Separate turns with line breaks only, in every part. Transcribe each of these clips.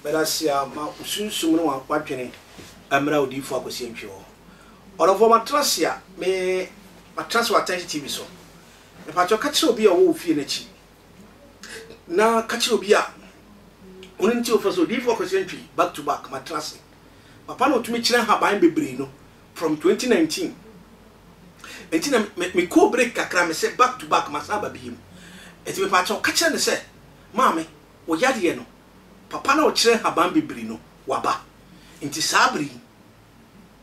medase ma usunsum no wadwene amra odifo akosi ntwe ho orofo matrasia me matrasia attention TV so me pa cho ka kire obi a wo fie na chi na ka kire obi a onenti ofaso odifo akosi ntwe back to back matrasia papa no tumi kire haban bebre no from 2019 entina me ko break kakra me say back to back masaba bihim enti me pa cho ka kire ne say maame wo yade no papa na o kire haban bebre no waba enti sabri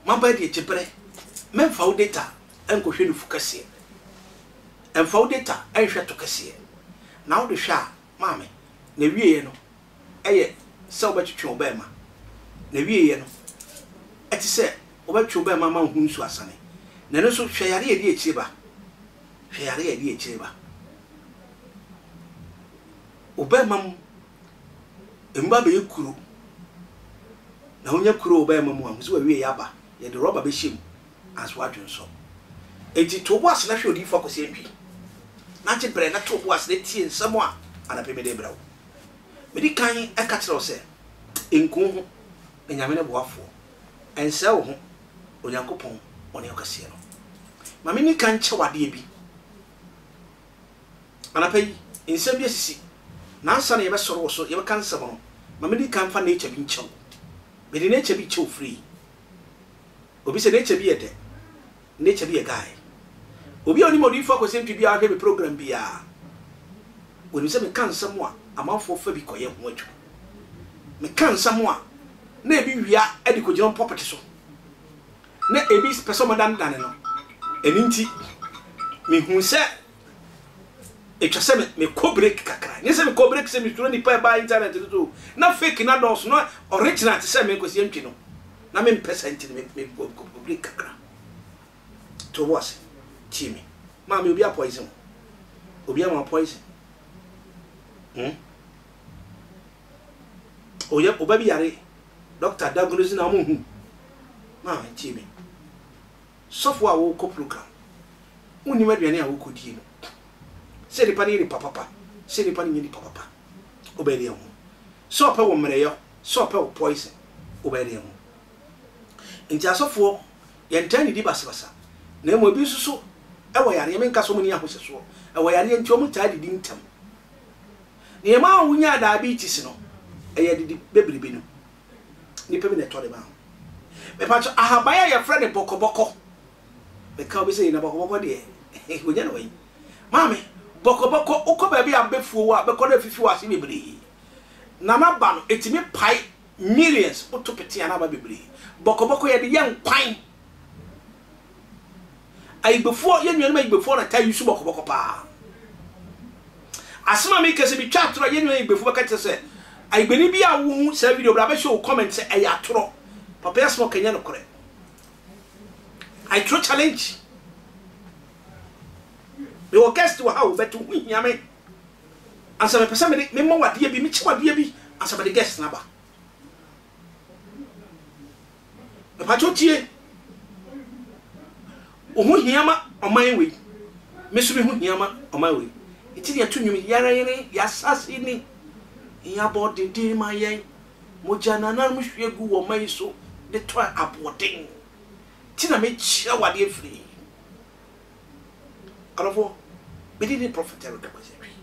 mamba de chepere memfa wo data enko hwe no fukase emfa wo data enhwe to kase na wo de hwa maame na wieye no eye se wo betwetwe obema na wieye no eti se wo betwetwe obema ma hu nsu asane na no so hweyare edi ekyeba hweyare edi ekyeba obema mba be ekuru na wonya kuro obema mu amuso wa wieye aba ye de rubber be shim as wadwon so enti to bo asna hwe odifo akosi entwi na che bre na to bo asna tie nsamo a ana pe me de brawo medi kan e ka kire se enku ho enyame ne boafo ense wo ho onyankopon one okase no ma me ni kan che wade bi ana pe ense bi asisi na ansa na ye be soro wo so ye be kan nsamo no ma me ni kan fa na echa bi nchew me di na echa bi chew free obi se nature bi ede nature bi guy obi oni modi fo akosi ntwi bi a hwe be program bi a woni se me kan sam a amanfo fa bi koye ho adwu me kan sam a na ebi wia edi ko giron property so na ebi person madan dan no eni nti me hu se etwa se me ko break kakra nye se me ko break se me turo ni pa ba internet to na fake na dos no original se me kosi ntwi no na me percent me public kakra to was chimi ma me obi a poison obi a ma poison oye obabi yare doctor diagnose na mo hu ma chimi sofo a wo ko program woni maduane a wo ko die no se de pani ni papa se de pani ni papa obedi e ho so pa wo mreyo so pa wo poison obedi e ho nti asofo yentani di basabasa na emo bi susu ewo yare me nka so muni ahoseso ewo yare nti omu ta didi ntam ne ma wunya diabetes no eye didi bebribe no ni pe me neto de ba me pa cho ahabaya ya friend bokoboko me ka obi se na bokoboko de wunya no yi mame bokoboko ukoba bi ambefuo wa be ko na fifi wa se bebre na maba no etimi pai millions utopeti ana ba bebre bokoboko ye de yan kwan ai before ye nwa ma before na ta yusu bokoboko pa asema me kese bi twa tro ye nwa before ka tse ai gbeni bi a wo sa video bra be show comment say ai atro papa ya smoke nya no kore ai tro challenge me wo guest wo how betu hia me asa me pesa me mo wade bi me chi wade bi asa be guest na ba me pa cho tie o ho hiama oman we me so me ho hiama oman we iti dia tunwum yara yene yasasi ni ya body di ma yen mo jana na mo hwegu wo man so de to aboden ti na me chia wade afri alofo be di prophet Eric Abazeri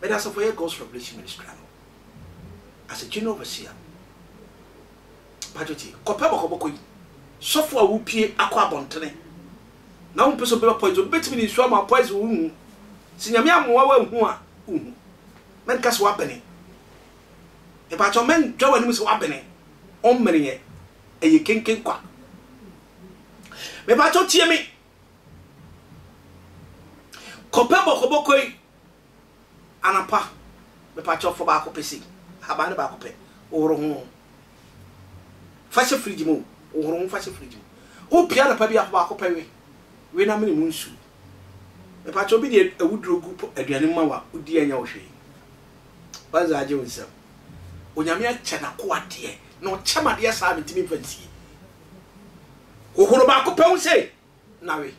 be da so for your God's revelation ministry as a general overseer pajoti kopa bokoboko yi sofo a wupie akwa abontene na wo peso be poison betimi ni so ma poison wu sinyame amowa wa hu a hu men kaso wabene e ba cho men dwa wani so wabene on menye eye kenken kwa me ba cho tie mi kopa bokoboko yi anapa me pa cho fo ba ko pesi haba ne ba ko pe oro hu fashe fridge mo oro fashe fridge o pia na pa bia ba ko pe we na mini munsu e pa cho bi de awudrogu aduane ma wa udi anya wo hwe baza aje wonsam onyame acha na ko ade na o chama de sa me timi fanti o horo ba ko pe wo sei na we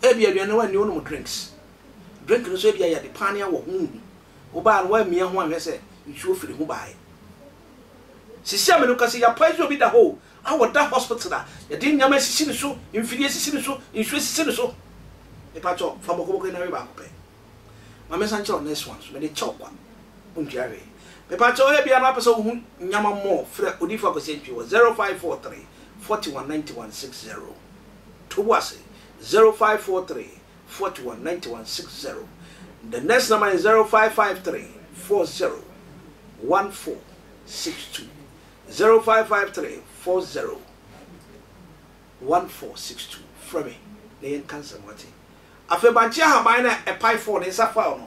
e bia aduane wa ni drinks drink no so bia ya de pania wo hu o ba wa mia ho anhwe se nsuo firi ho bae sisi amenu kasi ya poison obi da ho awo da hospital da ya din nyama sisi ne so mfidie sisi ne so nsuo sisi ne so e pa cho fa boko na we ba ko pe ma me san cho next one so me de chokwa untiare me pa cho e bia na pese hu nyama mo fra odifo akosi ntwi 0543 419160 tuwals 0543 419160. The next number is 0553 40 1462. 0553 40 1462. From me, they cancel what? After Banchia Hamina a pie for the Safa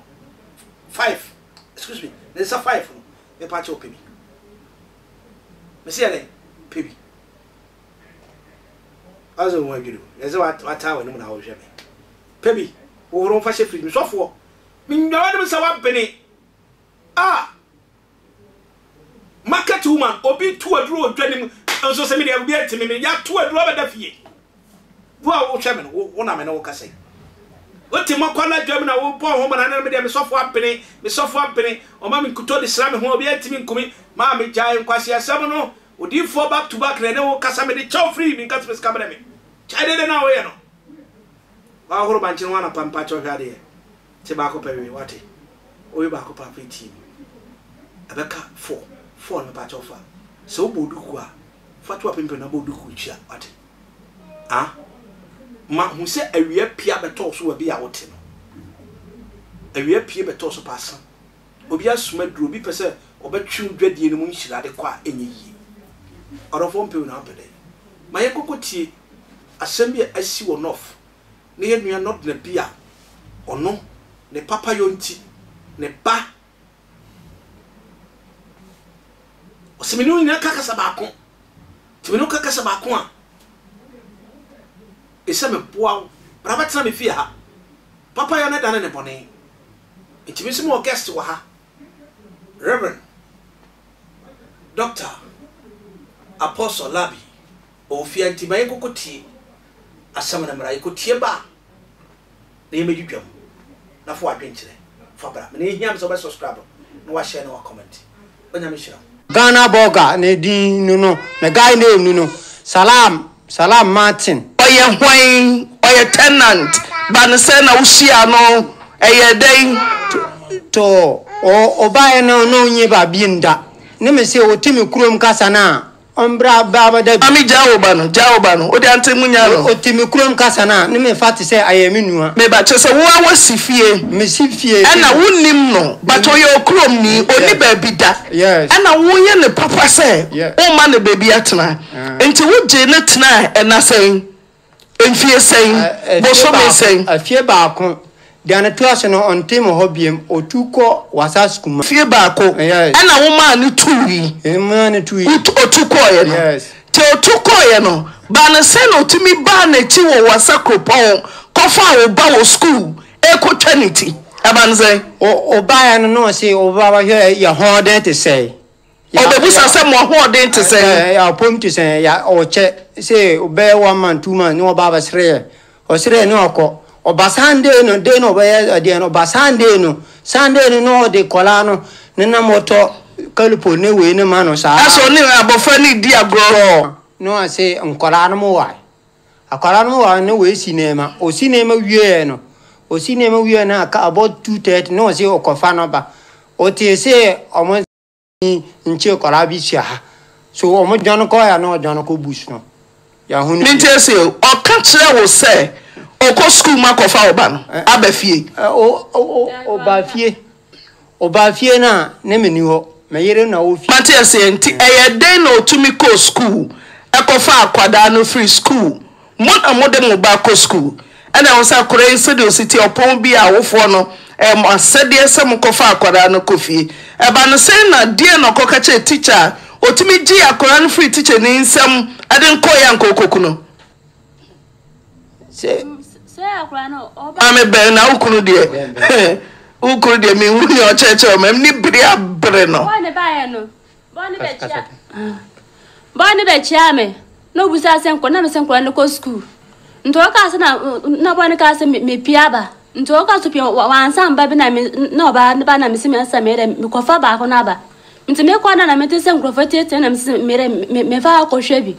5. Excuse me, there's a 5. The patch of Pibby. Monsieur Pibby. As a way you do, there's what tower no one me. Pibby, who don't fashion free software. Mingo sawa penny. Ah, market woman, obi to a draw dreading on social media. We are to me, ya to a draw at the fee. Wow, chairman, one I know, Cassay. What Timokana German, I will pour home and another software penny, the software penny, or Mammy could tell the slam who will be at me coming, Mammy Giant Quasia Samano, would you fall back to back and no Casamity chow free because it's coming at me. I didn't know, you know. Wow, Banchin one upon Pacho Gadia. Tobacco Perry, what it? We back up our team. A becker 4 no patch offer. So Bodukua, Fatwa Pimpin Bodukucha, what? Ah, Ma who said a real Pia Betos will be out him. A real Pia Betos person. Obia Smed Ruby per se, or bet you dread the moon should adequate any ye. Out of 1 pound up a day. My uncle tea, assembly I see one off. Near me are not the beer or no. Ne papa yonti ne ba osiminu ina kakasa baako timinu kakasa baako a ese me boa braba tena me fie ha papa ya na dane ne bone ntimi se mo guest wa ha Reverend Dr. Apostle Labi o fie ntima yekokoti asama na mara yekotie ba na yemedwudwam na fo adwenkyere fabra me hiam so be subscribe na wa share na wa comment onya me shira Ghana boga ne din no na guy name no salam Martin
oye hwan oye tenant ban se na wo hia no eye den
to obaye no nyi ba binda ne me se otimi kurom kasa na ombra baba da
ami jawo no odi ante munya no
otimi kurom kasa na ne me fati se ayemi nua
me ba chese wo awasifie
me sifie
ana wonim no but oye okurom ni oni ba bida ana wonye ne papa se o ma ne baby atena enti wo je ne tena ena sen enfie sen bo so me sen
afie ba akon Diana tuaso no ontim hobiem otuko Wassa skuma
fie baako ana wo ma ne tuwi
ma ne tuwi
otuko ye no te otuko ye no ba ne se no timi ba na ti wo Wassa Akropong kofa wo ba wo school e ko trinity abanze
o ba ya no se o ba ba ye hoden te say
obebusa se mo hoden te say
ya pom te say ya o che se o be 1 man 2 man no ba ba sre o sre no ko Obasande no de no be de no basande no sande no de kola no ne na moto kalupo ne we ne ma no sa
aso ni abofa ni di agro
no ase nkola no mo wa akola no wa ne we sinema o sinema wie no o sinema wie na ka about 2:30 no ase okofa no ba o tie se omo nche kola bi sia so omo jon ko ya no jon ko bush no ya hu
ni ntie se o ka kire wo se Oko school makofa oba no abafie obafie na ne meni ho meyere na wo fie Matias enti eye den na otumi ko school ekofa akwada no free school mo na mo de mo ba ko school ana wo sa kore se de city opon bi a wofo no asede se mo kofa akwada no kofie e ba no se na die no koka che teacher otumi gi akwada no free teacher ni nsam aden ko ya nkokoku no
se
ame be na ukunu de mi wuni o cheche o mem ni biri abre no
bone ba no bone be chia me no busa sen ko na me sen ko na ko school nto ka se na bone ka se me pia ba nto ka so pia wan san ba bi na me na ba na me se me asa me de me ko fa ba ko na ba nti me kwa na mete se nkrofoti te na me fa akɔhwɛ bi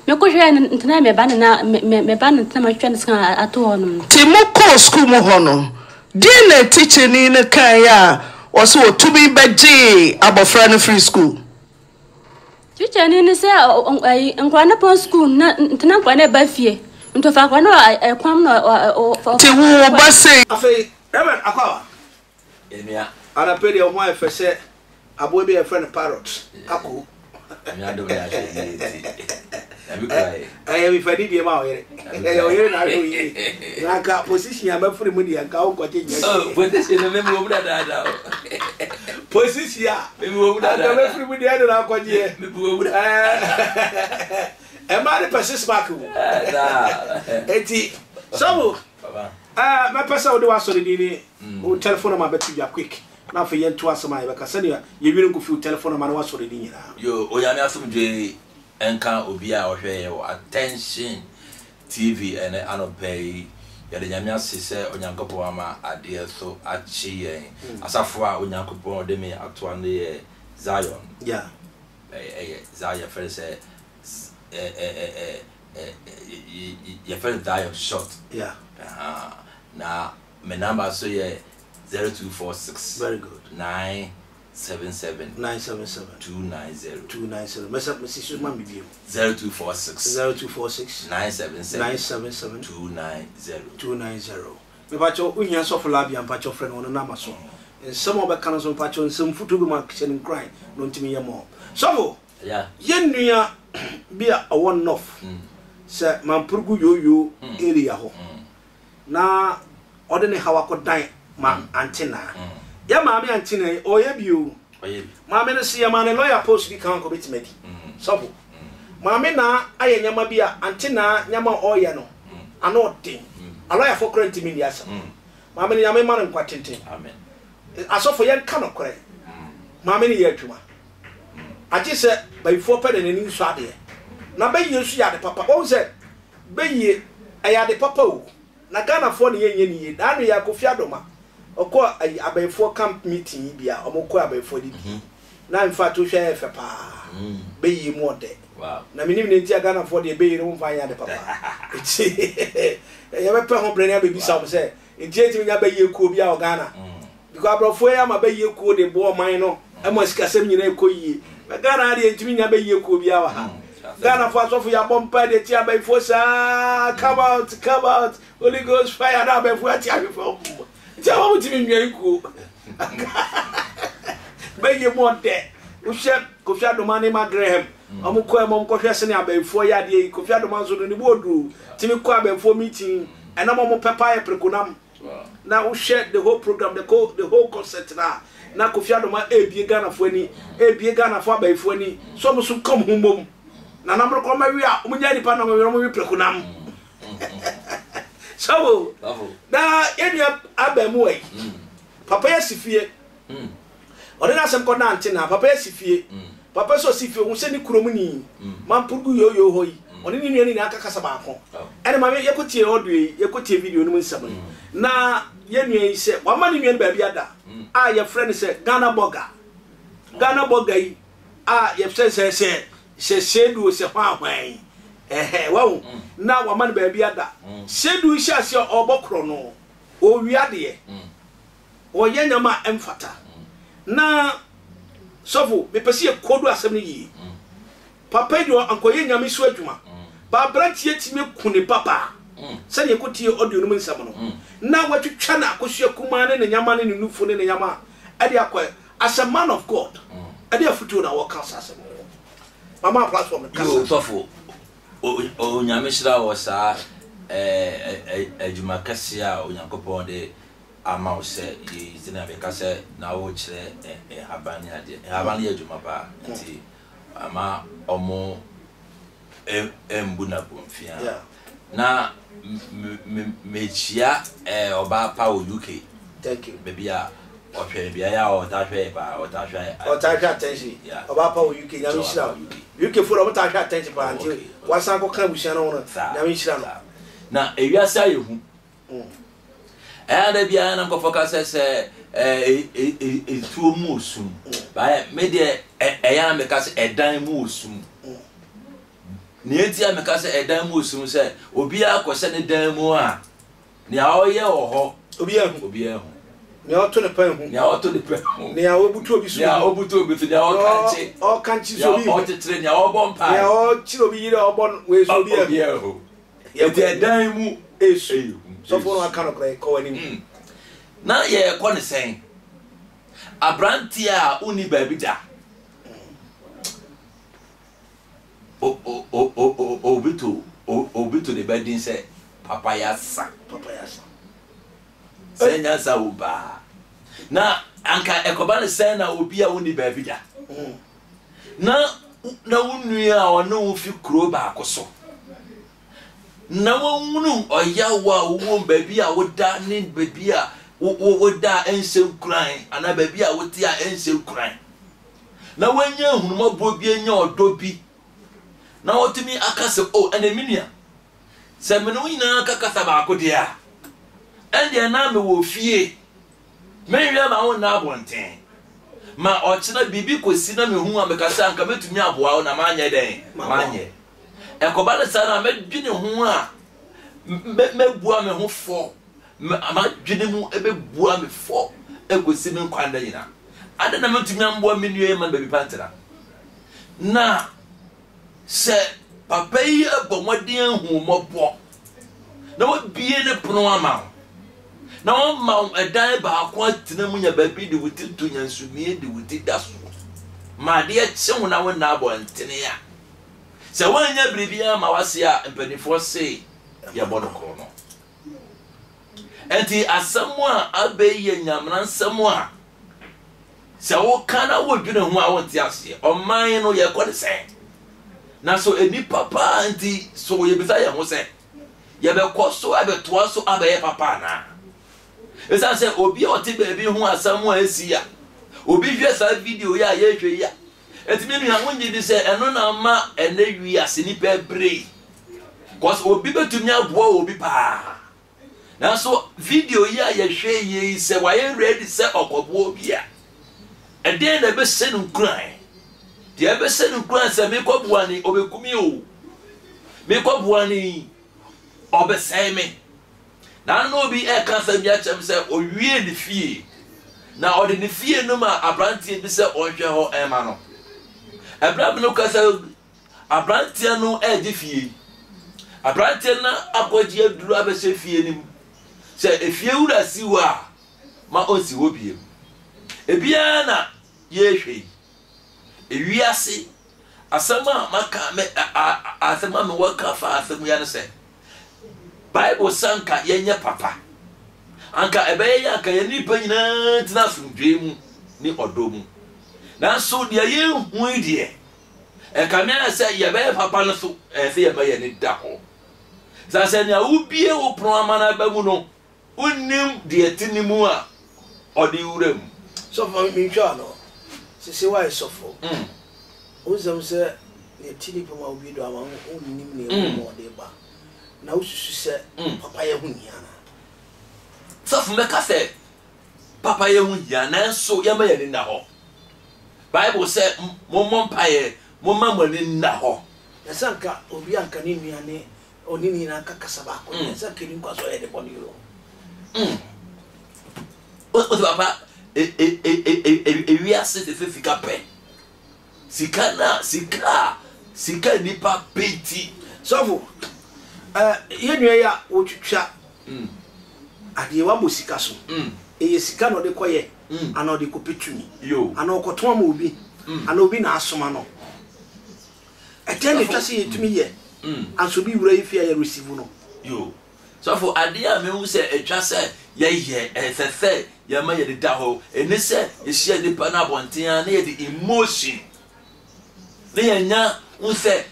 me kɔhwɛ ntena me ba na me ba ntena ma twɛn ska ato hɔ no
ti mo ko school mo hɔ no din na teacher ni ne kan ya o so otumi beje abofra no free school
teacher ni se nkwa na pon school na ntena nkwa na ba fie nto fa kwa na kwam na
ti wo ba say
afei Reverend Akwa
Emia
ana pedi o ho efese abo bi e friend parrot ako
Emia do ya she Abi cry
mi fadi bi ma o yere o yere na ro yi na ka position ya ma furi mu di ka o kwache nya
oh position no me mo da da
position ya
me mo da
da ma furi mu di na kwache
me mo da
e ma de persist back wo eti so baba my person would was already ni telephone ma betu ya quick na for yen to asema e be ka se ne ye wi nko fi telephone ma na was already ni na
yo oyame asomdwe enka obi a ohwe attention TV and anopay ya de nyame asese onyankopon ama ade so achi yen asafo a onyankopon de me ato ane ye Zion
yeah
Zion first your friend Zion short
yeah
na my number so yeah 0246
very good
977 290
mess up Mrs. Man with you
0246 977 290
me pacho unya so for labi am pacho friend one na maso and some of the canals on pacho some futu be man kitchen crying no ntimi yemo so
yeah
yen nua bia a one off se man purgu yoyo area ho na odene hawa ko dan ma antenna ya maame antenna o ye bio maame no se ya maame lawyer post bi kan ko betimedi so maame na aye nyama bia antenna nyama oye no ano den a lawyer for current media asa maame ni nyama man nkwa tenten
amen
asofo yen ka no kore maame ni ye adwuma agi se bayfo pede ne ni so ade na bayi su ya de papa o se bayi aya de papa o na Ghana for ne yenye ni na no ya Kofi Adoma okọ abayfo camp meeting bia omokọ abayfo di na in fact o hwe efe pa bayi mu ode
wow
na minim ne ntia Ghana for de bayi no mfa ya de papa ya be pe ho brene abebi sa se ntia timi nya bayi ekuo bia o Ghana because abrofo ya ma bayi ekuo de bo man no emo sikasem nyina ekoyie Ghana de ntimi nya bayi ekuo bia wa ha Ghana for so for ya bompa de tia bayi sa come out Holy Ghost fire na bayi for tia before tia wo timi nwa ekuo bayi mo de wo hye Kofi Adoma ne Graham amukọ emom kọhwe se ne abaifo ya de Kofi Adoma zo no ni bodu timi kọ abaifo meeting ena mom pepa e prekonam na wo share the whole program the whole concept na Kofi Adoma ebie Ghana fo ani ebie Ghana fo abaifo ani so mo so kom humom na namro ko ma wi a munya nipa na mo wi prekonam so na enya abamu ai papa ya sifie odena sem ko na antena papa ya sifie papa so sifie wo se ni kuromuni man purgu yoyo hoyi oni ni nua ni aka kasa ba ko ene ma yekotie audio yekotie video no nsam na ye nua yi se wa ma ni nua ba bia da a ye friend se Ghana burger yi a ye friend se shedu se hwan wa na wa ma ni ba bia da shedu shi ase obokro no o wiade o ye nyama emfata na sofu me pesi e kodu asem ni yi papa dio ankoye nyame so adwuma ba brantie time kune papa se ne kotie audio no nsam no na watwetwa na akosua kuma ne nyama ne nufu ne nyama ade akwa as a man of God ade afutu na work house asem mama platform
yo sofu o nyame shira wo sa adwuma kasia onyankopon de ama o se yizina be ka se na wo kire habani ade habani adwuma ba nti ama omo embuna bomfia na mechia oba pa o UK
thank you
baby a ohwe bia ya o ta hwe ba o ta hwe
attention oba pa o UK nyame shira UK for o ta hwe attention ba nti wasan ko kan busia no no nyame shira no
na ewiasa yehu and bia na ko focus se tuomu sum ba me de eya me ka se edan mu osum ne etia me ka se edan mu osum se obi akose ne dan mu a ne a oye oho
obi ehu ne oto ne pan hu
ne oto ne pan hu
ne a obutu obi so
ne a obutu obi ne a
kanchi so bi
o tetre ne a obon pa
ne a o chiro bi yire obon we so bi
ehu eti edan mu
esu so for no aka no kra ko ani
na ye ko ne sen abranti a uni baby da obitu the bedding say papayasa senya sa uba na anka ekobane say na obi a woni baby da na wonu a ono fi kuro ba akoso na wonu oyawa wo baby a woda ne baby a woda ensem kran ana baby a wotia ensem kran na wanya hunuma bobi enya odobi na otimi akase o eneminia se me no nyina kakasa ba akodia ende na me wo fie menwe ma won na abonten ma ochina bibi kosi na me hu amekasa anka betumi aboa o na manye den manye ekoba le sana me dwene hu a me bua me hu fo ma dwene mu ebe bua me fo egosi me kwanda nyina ade na metumi amboa me nue man baby pantera na se papa yi abomodin hu mobo na wabie ne pono ama na won edan ba akwa atina munya baby de wuti to nyansumie de wuti daso ma de eche hu na won na abontene ya se wanya bribia ma wase a mpanifo se ya bono ko no enti asemu a abeyi nyamran semu a se wo kana wo dwene hu a won ti ase oman no ye ko de se na so eni papa enti so ye bisa ye ho se ye be ko so abeto so abaye papa na esa se obi o ti bebi hu asemu a esia obi hwe sa video ya ye hwe ya etimi nu ya wonje di se eno na ma ene wi ase ni pe bre cause obi betumi aboa obi pa na so video ya ye hwe ye se wa ye ready se okobo obi a eden na be se nu kran di ebe se nu kran se me ko buani obekumi o me ko buani obesai me na no bi e kan sa bia chem se owie ni fie na odi ni fie no ma abrantie bi se onhwe ho ema no abraham no ka se abrantie no e di fie abrantie na akoji aduru abese fie ni se efie wura siwa ma onsi wo biem ebia na ye hwe ewiase asama maka me asama me waka fa asamu ya no se Bible sanka yenye papa anka ebeye ya ka yeni pa nyina tina sundwe mu ni odomu na so de ye hu die e ka me se ye be papa no so se ye ba ye ni da ho za se nya ubie wo pro amana ba mu no unnim de tinimu a odi urem
so for me twa no se why so for uzam se ne tini pa ma obi do ama unnim ne mo de ba na ususu se papa ye hu hiana so fu meka se papa ye hu hiana so ye ma ye ni na ho Bible se mommo mpaye momma mo ni na ho ya sanka obi anka ni nuane oni ni na kakasa ba ko ya sanka ni kwa so ye de boni yo o papa wi ase te fika pe sika ni pa peti so fu yenwe ya wotwitwa ade wa musika so eye sika no de koye ana de kopetuni yo ana okoto ma obi ana obi na asoma no etene twase yetumi ye anso bi wura ifia ya receive no yo so for ade a me hu se etwa se ye efefe ya ma ye de da ho eni se ye hia nipa na abonten a na ye de emotion ne yanya hu se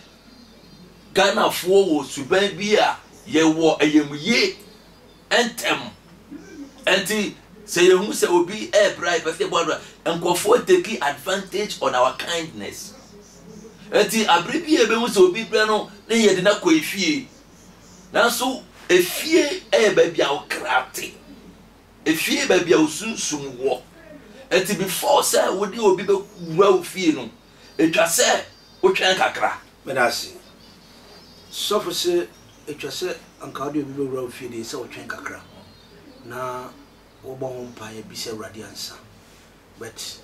Ghana fo wo suban bi a ye wo ayemuye entem enti say ye hu say obi bribe pe se bodo enkofo take advantage on our kindness enti abrebi e be hu say obi bre no ne ye de na ko efie na so efie ba bia o krate efie ba bia o sunsum wo enti before say wo de obi be wura ofie no
etwa sɛ wotwɛn kakra
medase sɔfo se etwa sɛ anka ɔde obi bɛwura ofie de sɛ wotwɛn kakra na wobɔ ho mpaeɛ bi sɛ awurade ansa but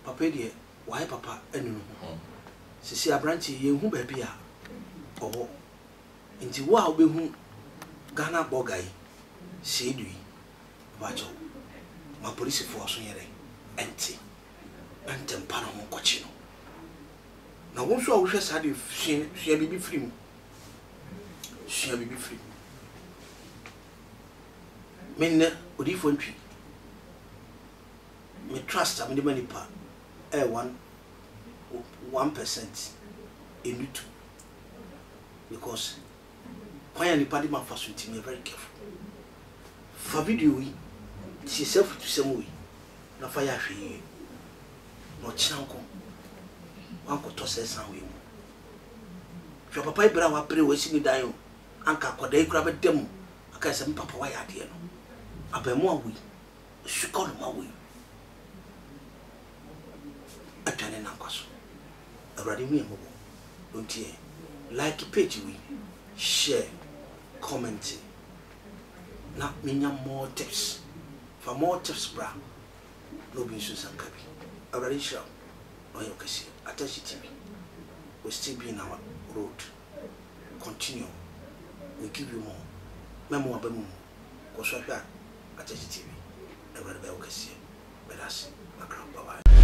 papa deɛ wayɛ papa anu no ho sisi abranti yɛhu baabi a ɔwɔ nti wo a wobɛhu Ghana bogai sedui bacho ma police force yere enti antem pa no kochi no na wo so a wo hwɛ sa de hwɛ bibi firi minne odifo ntwi me trust am de manipa 1% enutu because when anybody man for something, you're very careful. For video, we see self to some way. No fire for you. No chanko. Uncle toss us some way. Your papa brother pray we see me die. Uncle could they grab a demo. I can say papa why are there? I be more we. She call my way. I turn in uncle. Already me and don't you like page we share. Commenting. Now, minya more tips. For more tips, bra. No being Susan Kabi. Already sure. No, you can see. Attach TV. We'll still be in our road. Continue. We'll give you more. Memo Abamu. Go so far. Attach TV. Everybody will see. But that's my grandpa.